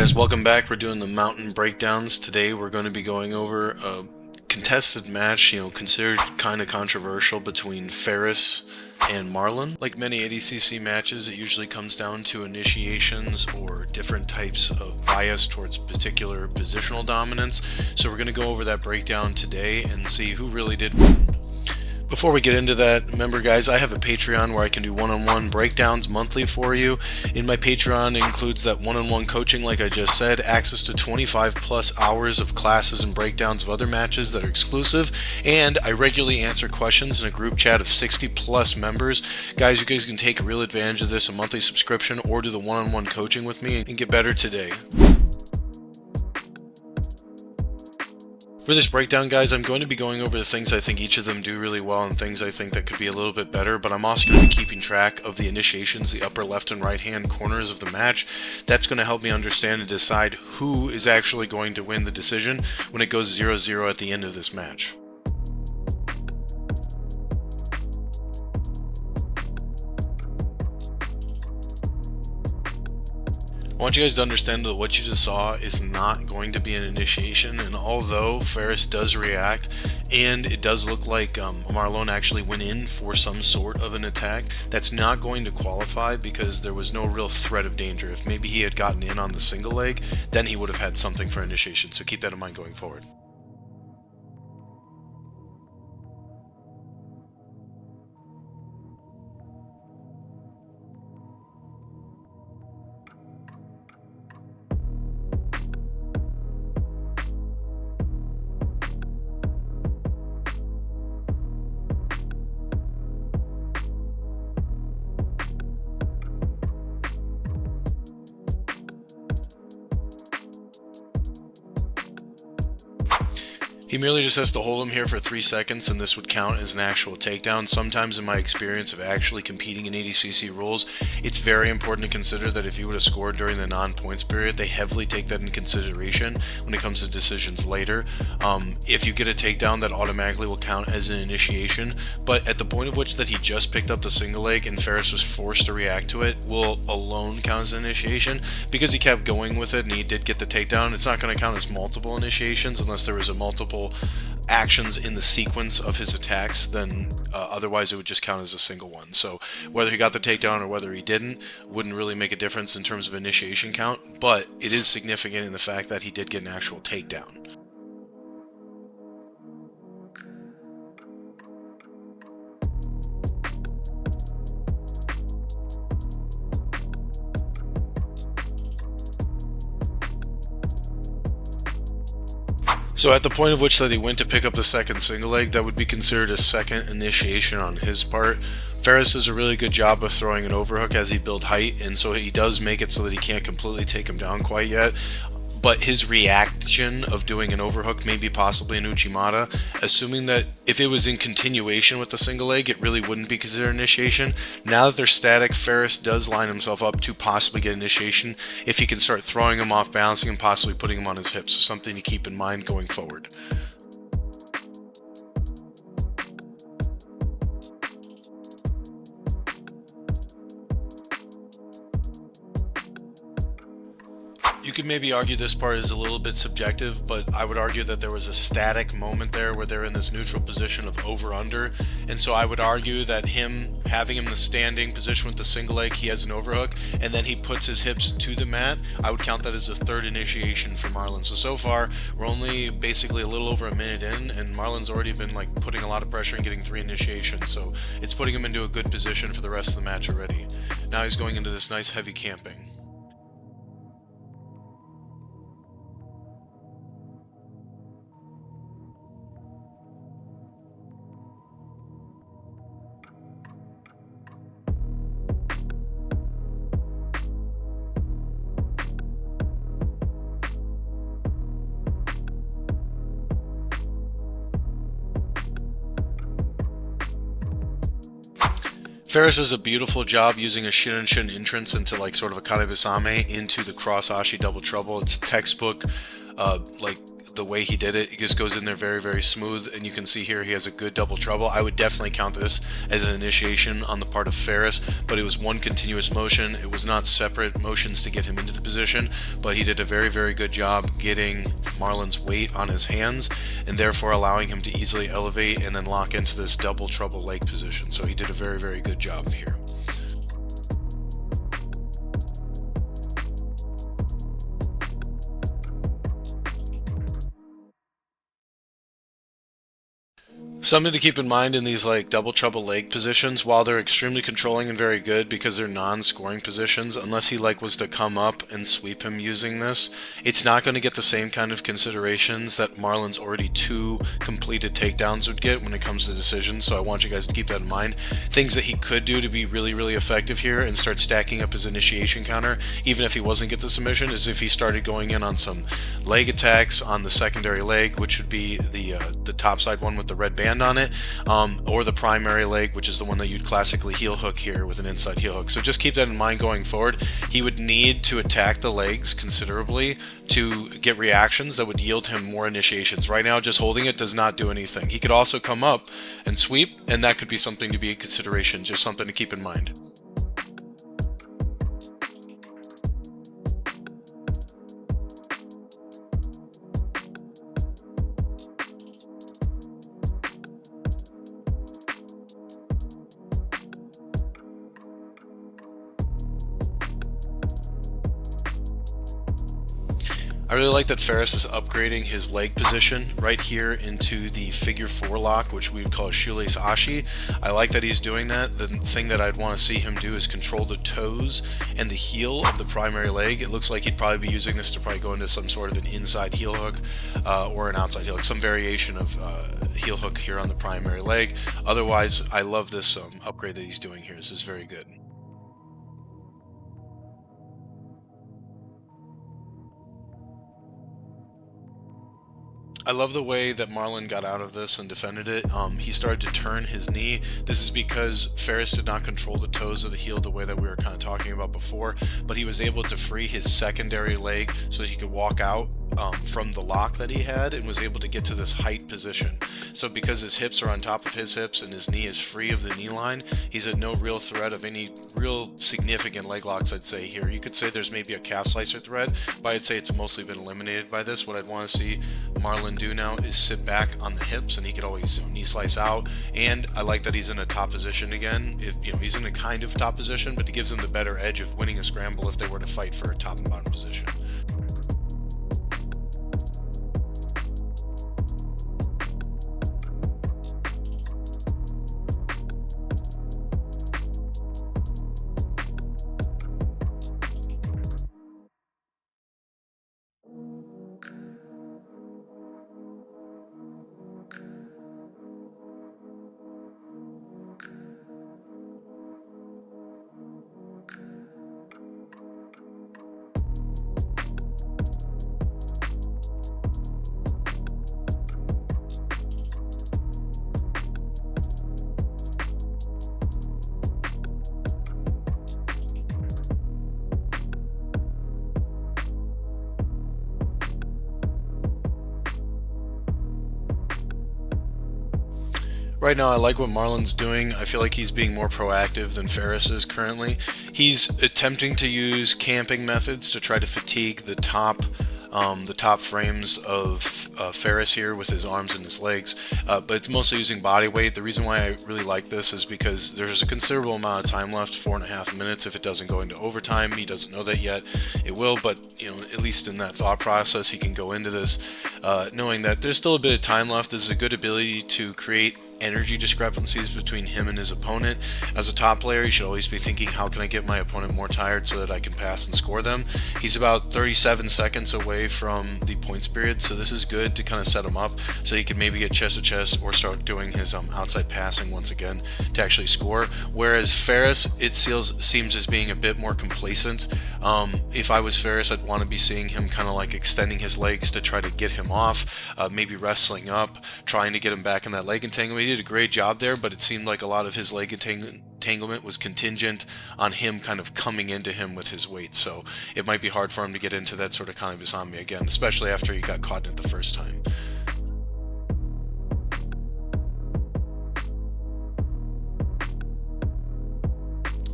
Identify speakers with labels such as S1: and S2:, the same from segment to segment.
S1: Guys, welcome back. We're doing the mountain breakdowns. Today we're going to be going over a contested match, considered kind of controversial between Faris and Marlon. Like many ADCC matches, it usually comes down to initiations or different types of bias towards particular positional dominance. So we're going to go over that breakdown today and see who really did win. Before we get into that, remember guys, I have a Patreon where I can do one-on-one breakdowns monthly for you. In my Patreon, it includes that one-on-one coaching like I just said, access to 25 plus hours of classes and breakdowns of other matches that are exclusive, and I regularly answer questions in a group chat of 60 plus members. Guys, you guys can take real advantage of this, a monthly subscription, or do the one-on-one coaching with me and get better today. For this breakdown, guys, I'm going to be going over the things I think each of them do really well and things I think that could be a little bit better, but I'm also going to be keeping track of the initiations, the upper left and right hand corners of the match. That's going to help me understand and decide who is actually going to win the decision when it goes 0-0 at the end of this match. I want you guys to understand that what you just saw is not going to be an initiation, and although Faris does react and it does look like Marlon actually went in for some sort of an attack, that's not going to qualify because there was no real threat of danger. If maybe he had gotten in on the single leg, then he would have had something for initiation, so keep that in mind going forward. He merely just has to hold him here for 3 seconds and this would count as an actual takedown. Sometimes in my experience of actually competing in ADCC rules, it's very important to consider that if you would have scored during the non-points period, they heavily take that into consideration when it comes to decisions later. If you get a takedown, that automatically will count as an initiation, but at the point of which that he just picked up the single leg and Faris was forced to react to it, will alone count as an initiation. Because he kept going with it and he did get the takedown, it's not going to count as multiple initiations unless there was a multiple actions in the sequence of his attacks, then otherwise it would just count as a single one. So whether he got the takedown or whether he didn't wouldn't really make a difference in terms of initiation count, but it is significant in the fact that he did get an actual takedown. So at the point of which that he went to pick up the second single leg, that would be considered a second initiation on his part. Faris does a really good job of throwing an overhook as he builds height, and so he does make it so that he can't completely take him down quite yet. But his reaction of doing an overhook, maybe possibly an Uchimata, assuming that if it was in continuation with the single leg, it really wouldn't be considered initiation. Now that they're static, Faris does line himself up to possibly get initiation if he can start throwing him off, balancing and possibly putting him on his hips. So something to keep in mind going forward. You could maybe argue this part is a little bit subjective, but I would argue that there was a static moment there where they're in this neutral position of over-under, and so I would argue that having him in the standing position with the single leg, he has an overhook, and then he puts his hips to the mat, I would count that as a third initiation for Marlon. So far, we're only basically a little over a minute in, and Marlon's already been putting a lot of pressure and getting 3 initiations, so it's putting him into a good position for the rest of the match already. Now he's going into this nice heavy camping. Faris does a beautiful job using a Shin and Shin entrance into sort of a Kanebisame into the cross Ashi double trouble. It's textbook Like the way he did it, he just goes in there very, very smooth, and you can see here he has a good double trouble. I would definitely count this as an initiation on the part of Faris, but it was one continuous motion. It was not separate motions to get him into the position, but he did a very, very good job getting Marlon's weight on his hands, and therefore allowing him to easily elevate and then lock into this double trouble leg position. So he did a very, very good job here. Something to keep in mind in these like double trouble leg positions, while they're extremely controlling and very good because they're non-scoring positions, unless he like was to come up and sweep him using this, it's not going to get the same kind of considerations that Marlon's already two completed takedowns would get when it comes to decisions. So I want you guys to keep that in mind. Things that he could do to be really, really effective here and start stacking up his initiation counter, even if he wasn't get the submission, is if he started going in on some leg attacks on the secondary leg, which would be the top side one with the red band on it, or the primary leg, which is the one that you'd classically heel hook here with an inside heel hook. So just keep that in mind going forward. He would need to attack the legs considerably to get reactions that would yield him more initiations. Right now, just holding it does not do anything. He could also come up and sweep, and that could be something to be in consideration, just something to keep in mind. I really like that Faris is upgrading his leg position right here into the figure four lock, which we would call a shoelace ashi. I like that he's doing that. The thing that I'd want to see him do is control the toes and the heel of the primary leg. It looks like he'd probably be using this to probably go into some sort of an inside heel hook or an outside heel hook, some variation of heel hook here on the primary leg. Otherwise, I love this upgrade that he's doing here. This is very good. I love the way that Marlon got out of this and defended it. He started to turn his knee. This is because Faris did not control the toes of the heel the way that we were kind of talking about before, but he was able to free his secondary leg so that he could walk out from the lock that he had and was able to get to this height position. So because his hips are on top of his hips and his knee is free of the knee line, he's at no real threat of any real significant leg locks, I'd say here. You could say there's maybe a calf slicer threat, but I'd say it's mostly been eliminated by this. What I'd want to see Marlon do now is sit back on the hips, and he could always knee slice out. And I like that he's in a top position again. He's in a kind of top position, but it gives him the better edge of winning a scramble if they were to fight for a top and bottom position. Right now, I like what Marlon's doing. I feel like he's being more proactive than Faris is currently. He's attempting to use camping methods to try to fatigue the top frames of Faris here with his arms and his legs, but it's mostly using body weight. The reason why I really like this is because there's a considerable amount of time left, 4.5 minutes. If it doesn't go into overtime, he doesn't know that yet. It will, but at least in that thought process, he can go into this knowing that there's still a bit of time left. This is a good ability to create energy discrepancies between him and his opponent. As a top player, you should always be thinking, how can I get my opponent more tired so that I can pass and score them? He's about 37 seconds away from the points period, so this is good to kind of set him up so he can maybe get chest to chest or start doing his outside passing once again to actually score. Whereas Faris, it seems as being a bit more complacent. If I was Faris, I'd want to be seeing him kind of like extending his legs to try to get him off, maybe wrestling up, trying to get him back in that leg entanglement. He did a great job there, but it seemed like a lot of his leg entanglement was contingent on him kind of coming into him with his weight. So it might be hard for him to get into that sort of Kanebusame again, especially after he got caught in it the first time.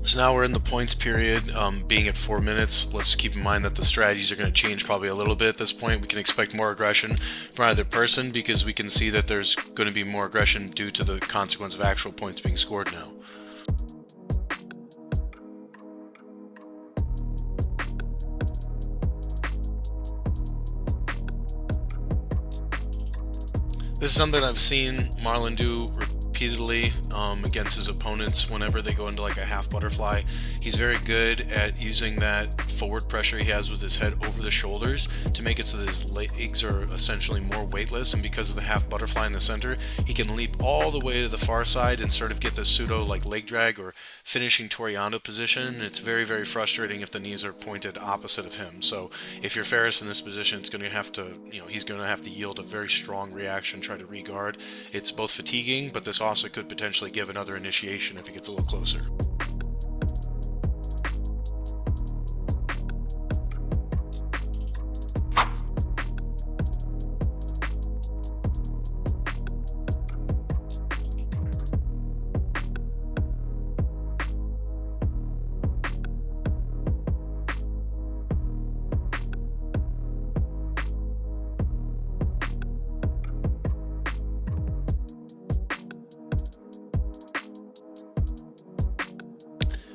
S1: So now we're in the points period, being at 4 minutes. Let's keep in mind that the strategies are going to change probably a little bit at this point. We can expect more aggression from either person because we can see that there's going to be more aggression due to the consequence of actual points being scored now. This is something I've seen Marlon do repeatedly against his opponents whenever they go into like a half butterfly. He's very good at using that forward pressure he has with his head over the shoulders to make it so that his legs are essentially more weightless, and because of the half butterfly in the center, he can leap all the way to the far side and sort of get this pseudo like leg drag or finishing Toriano position. It's very, very frustrating if the knees are pointed opposite of him. So if you're Faris in this position, it's going to have to, he's going to have to yield a very strong reaction, try to re-guard. It's both fatiguing, but this also could potentially give another initiation if he gets a little closer.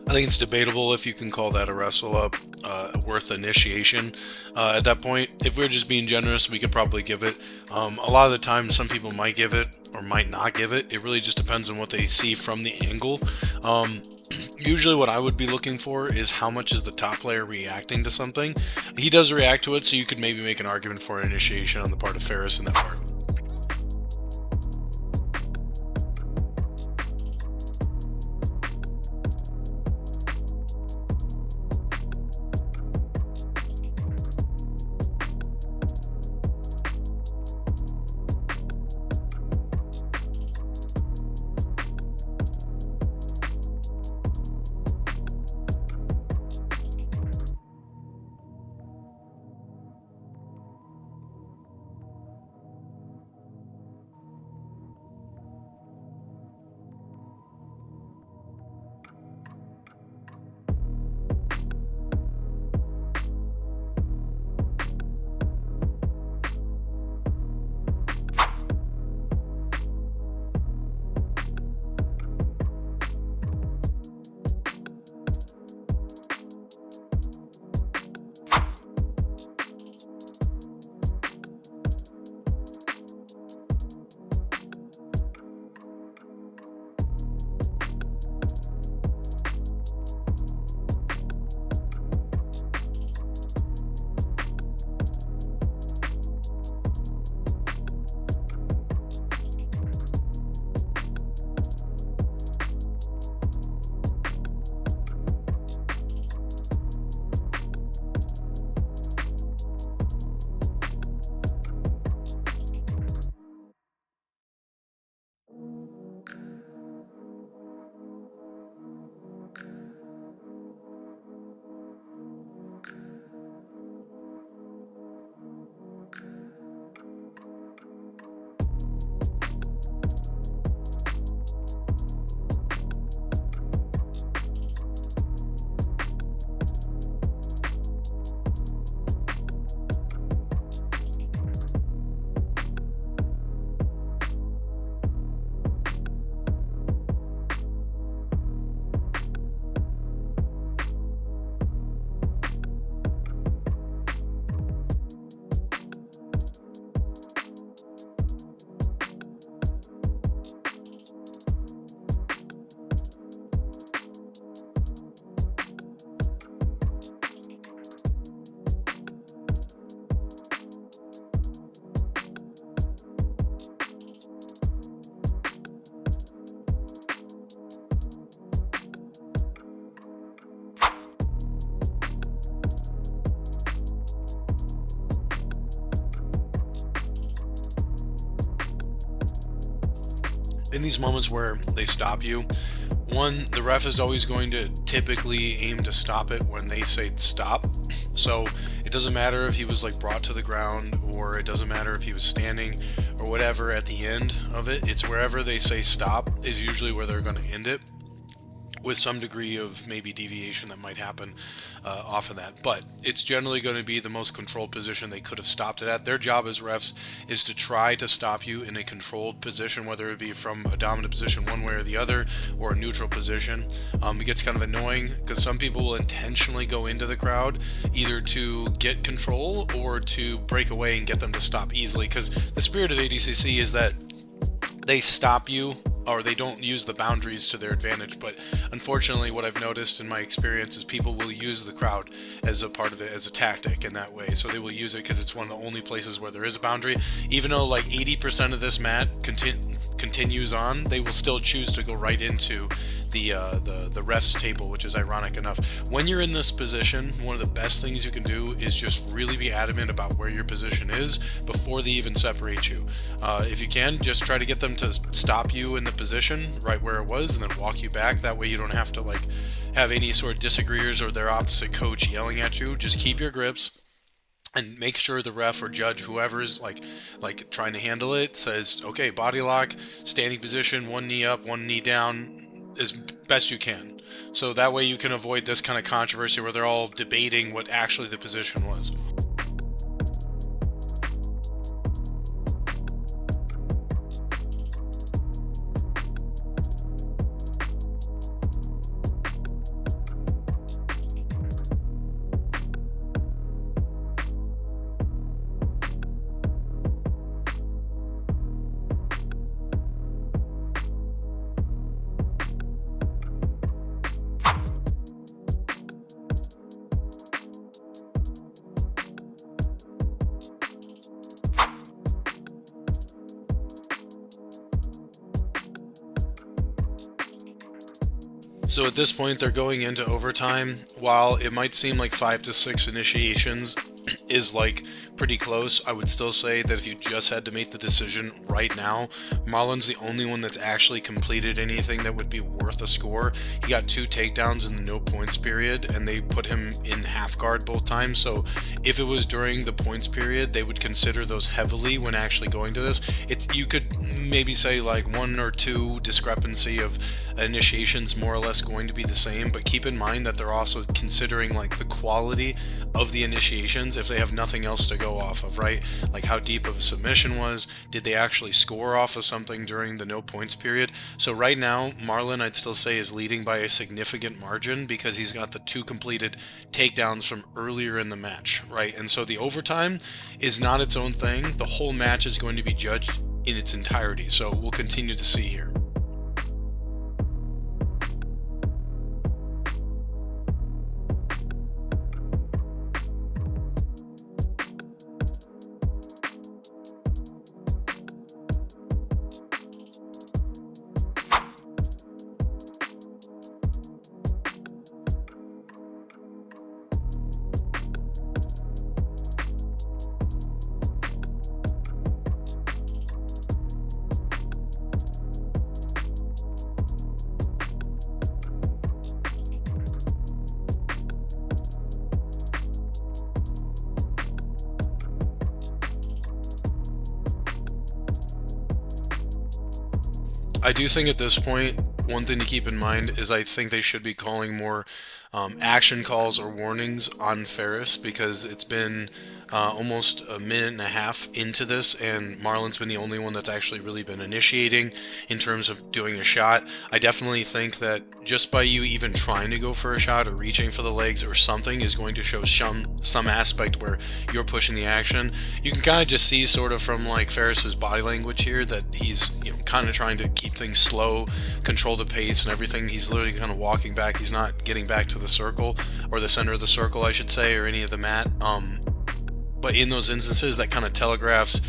S1: I think it's debatable if you can call that a wrestle up worth initiation. At that point, if we're just being generous, we could probably give it. A lot of the time, some people might give it or might not give it. It really just depends on what they see from the angle. Usually what I would be looking for is how much is the top player reacting to something. He does react to it, so you could maybe make an argument for an initiation on the part of Faris in that part. In these moments where they stop you, One, the ref is always going to typically aim to stop it when they say stop. So it doesn't matter if he was like brought to the ground, or it doesn't matter if he was standing or whatever at the end of it. It's wherever they say stop is usually where they're going to end it, with some degree of maybe deviation that might happen off of that. But it's generally going to be the most controlled position they could have stopped it at. Their job as refs is to try to stop you in a controlled position, whether it be from a dominant position one way or the other, or a neutral position. It gets kind of annoying because some people will intentionally go into the crowd either to get control or to break away and get them to stop easily, because the spirit of ADCC is that they stop you, or they don't use the boundaries to their advantage. But unfortunately, what I've noticed in my experience is people will use the crowd as a part of it, as a tactic in that way. So they will use it because it's one of the only places where there is a boundary. Even though like 80% of this mat continues on, they will still choose to go right into the ref's table, which is ironic enough. When you're in this position, one of the best things you can do is just really be adamant about where your position is before they even separate you. If you can, just try to get them to stop you in the position right where it was and then walk you back. That way you don't have to like have any sort of disagreeers or their opposite coach yelling at you. Just keep your grips and make sure the ref or judge, whoever's like trying to handle it, says, okay, body lock, standing position, one knee up, one knee down, as best you can. So that way you can avoid this kind of controversy where they're all debating what actually the position was. So at this point, they're going into overtime. While it might seem like 5 to 6 initiations is like pretty close, I would still say that if you just had to make the decision right now, Marlon's the only one that's actually completed anything that would be worth a score. He got 2 takedowns in the no points period, and they put him in half guard both times. So if it was during the points period, they would consider those heavily when actually going to this. You could maybe say like 1 or 2 discrepancy of initiations more or less going to be the same, but keep in mind that they're also considering like the quality of the initiations if they have nothing else to go off of, right? Like how deep of a submission was, did they actually score off of something during the no points period? So right now, Marlon, I'd still say, is leading by a significant margin because he's got the 2 completed takedowns from earlier in the match, right? And so the overtime is not its own thing. The whole match is going to be judged in its entirety. So we'll continue to see here. I do think at this point, one thing to keep in mind is I think they should be calling more action calls or warnings on Faris, because it's been almost a minute and a half into this, and Marlon's been the only one that's actually really been initiating in terms of doing a shot. I definitely think that just by you even trying to go for a shot or reaching for the legs or something is going to show some aspect where you're pushing the action. You can kind of just see sort of from like Faris's body language here that he's kind of trying to keep things slow, control the pace and everything. He's literally kind of walking back. He's not getting back to the circle, or the center of the circle, I should say, or any of the mat. But in those instances, that kind of telegraphs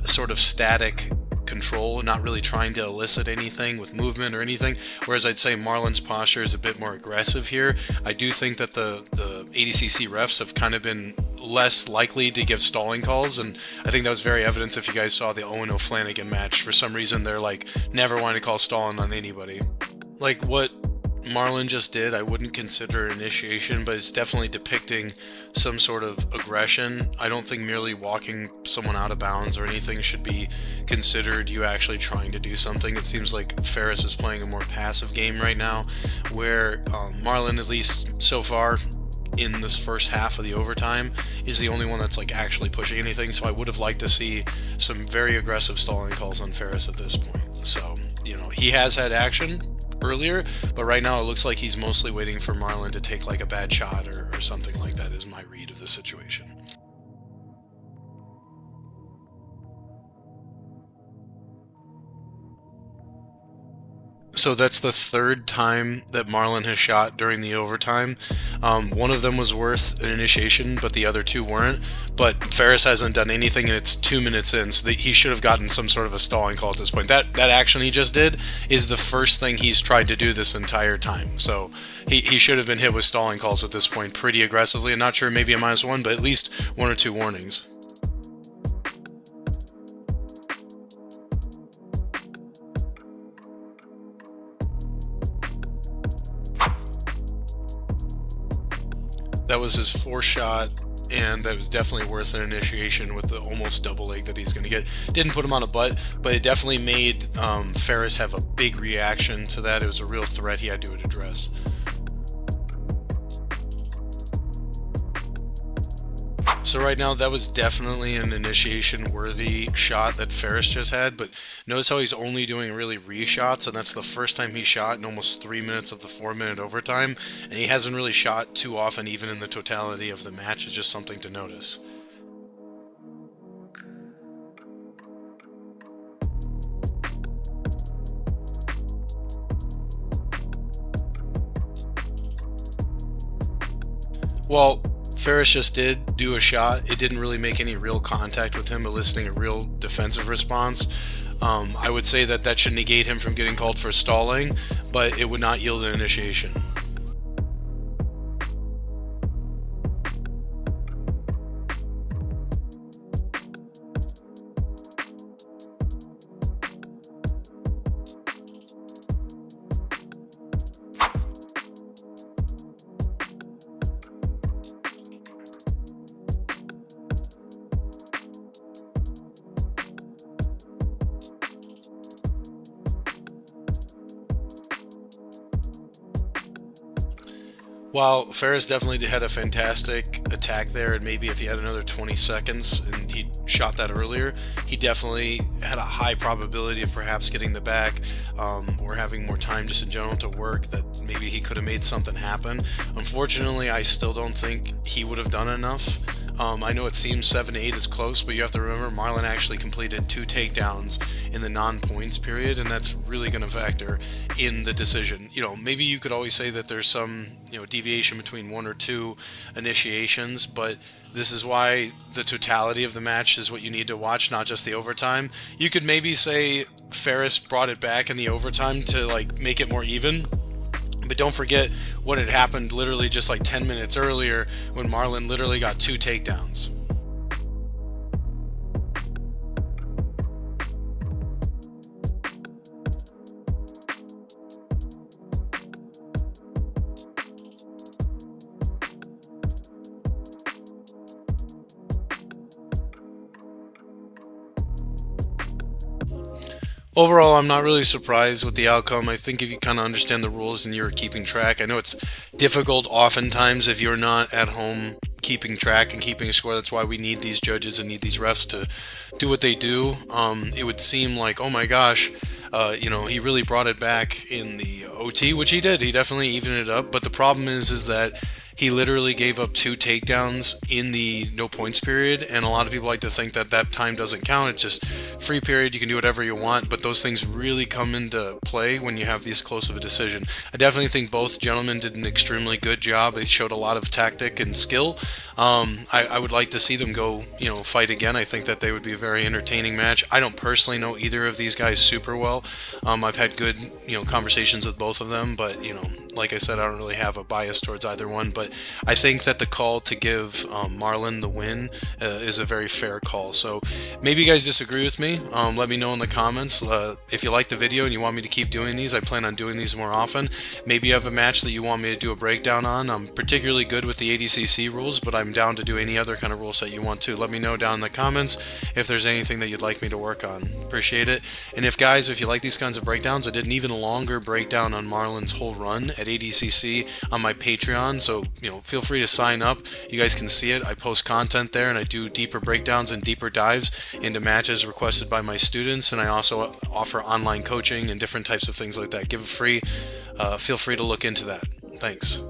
S1: sort of static control, not really trying to elicit anything with movement or anything. Whereas I'd say Marlon's posture is a bit more aggressive here. I do think that the ADCC refs have kind of been less likely to give stalling calls, and I think that was very evident if you guys saw the Owen O'Flanagan match. For some reason, they're like never wanting to call stalling on anybody. Like what Marlon just did, I wouldn't consider initiation, but it's definitely depicting some sort of aggression. I don't think merely walking someone out of bounds or anything should be considered you actually trying to do something. It seems like Faris is playing a more passive game right now, where Marlon, at least so far in this first half of the overtime, is the only one that's like actually pushing anything. So I would have liked to see some very aggressive stalling calls on Faris at this point. So, he has had action earlier, but right now it looks like he's mostly waiting for Marlon to take like a bad shot or something like that, is my read of the situation. So that's the third time that Marlon has shot during the overtime. One of them was worth an initiation, but the other two weren't. But Faris hasn't done anything, and it's 2 minutes in, so that he should have gotten some sort of a stalling call at this point. That action he just did is the first thing he's tried to do this entire time. So he should have been hit with stalling calls at this point pretty aggressively. I'm not sure, maybe a -1, but at least 1 or 2 warnings. That was his fourth shot, and that was definitely worth an initiation with the almost double leg that he's going to get. Didn't put him on a butt, but it definitely made Faris have a big reaction to that. It was a real threat he had to address. So right now, that was definitely an initiation-worthy shot that Faris just had, but notice how he's only doing really reshots, and that's the first time he shot in almost 3 minutes of the 4-minute overtime, and he hasn't really shot too often even in the totality of the match. It's just something to notice. Well, Faris just did do a shot. It didn't really make any real contact with him, eliciting a real defensive response. I would say that should negate him from getting called for stalling, but it would not yield an initiation. While Faris definitely had a fantastic attack there, and maybe if he had another 20 seconds and he shot that earlier, he definitely had a high probability of perhaps getting the back, or having more time just in general to work, that maybe he could have made something happen. Unfortunately, I still don't think he would have done enough. I know it seems 7-8 is close, but you have to remember Marlon actually completed 2 takedowns in the non-points period, and that's really going to factor in the decision. Maybe you could always say that there's some, deviation between 1 or 2 initiations, but this is why the totality of the match is what you need to watch, not just the overtime. You could maybe say Faris brought it back in the overtime to make it more even. But don't forget what had happened literally just 10 minutes earlier when Marlon literally got 2 takedowns. Overall, I'm not really surprised with the outcome. I think if you kind of understand the rules and you're keeping track, I know it's difficult oftentimes if you're not at home keeping track and keeping score. That's why we need these judges and need these refs to do what they do. It would seem like, oh my gosh, he really brought it back in the OT, which he did. He definitely evened it up. But the problem is that he literally gave up 2 takedowns in the no points period, and a lot of people like to think that time doesn't count. It's just free period, you can do whatever you want, but those things really come into play when you have this close of a decision. I definitely think both gentlemen did an extremely good job. They showed a lot of tactic and skill. I would like to see them go, fight again. I think that they would be a very entertaining match. I don't personally know either of these guys super well. I've had good, conversations with both of them, but, like I said, I don't really have a bias towards either one, but I think that the call to give Marlon the win is a very fair call. So maybe you guys disagree with me. Let me know in the comments. If you like the video and you want me to keep doing these, I plan on doing these more often. Maybe you have a match that you want me to do a breakdown on. I'm particularly good with the ADCC rules, but I'm down to do any other kind of rule set you want to. Let me know down in the comments if there's anything that you'd like me to work on. Appreciate it. And if guys, if you like these kinds of breakdowns, I did an even longer breakdown on Marlon's whole run at ADCC on my Patreon, so feel free to sign up. You guys can see it. I post content there, and I do deeper breakdowns and deeper dives into matches requested by my students, and I also offer online coaching and different types of things like that. Feel free to look into that. Thanks.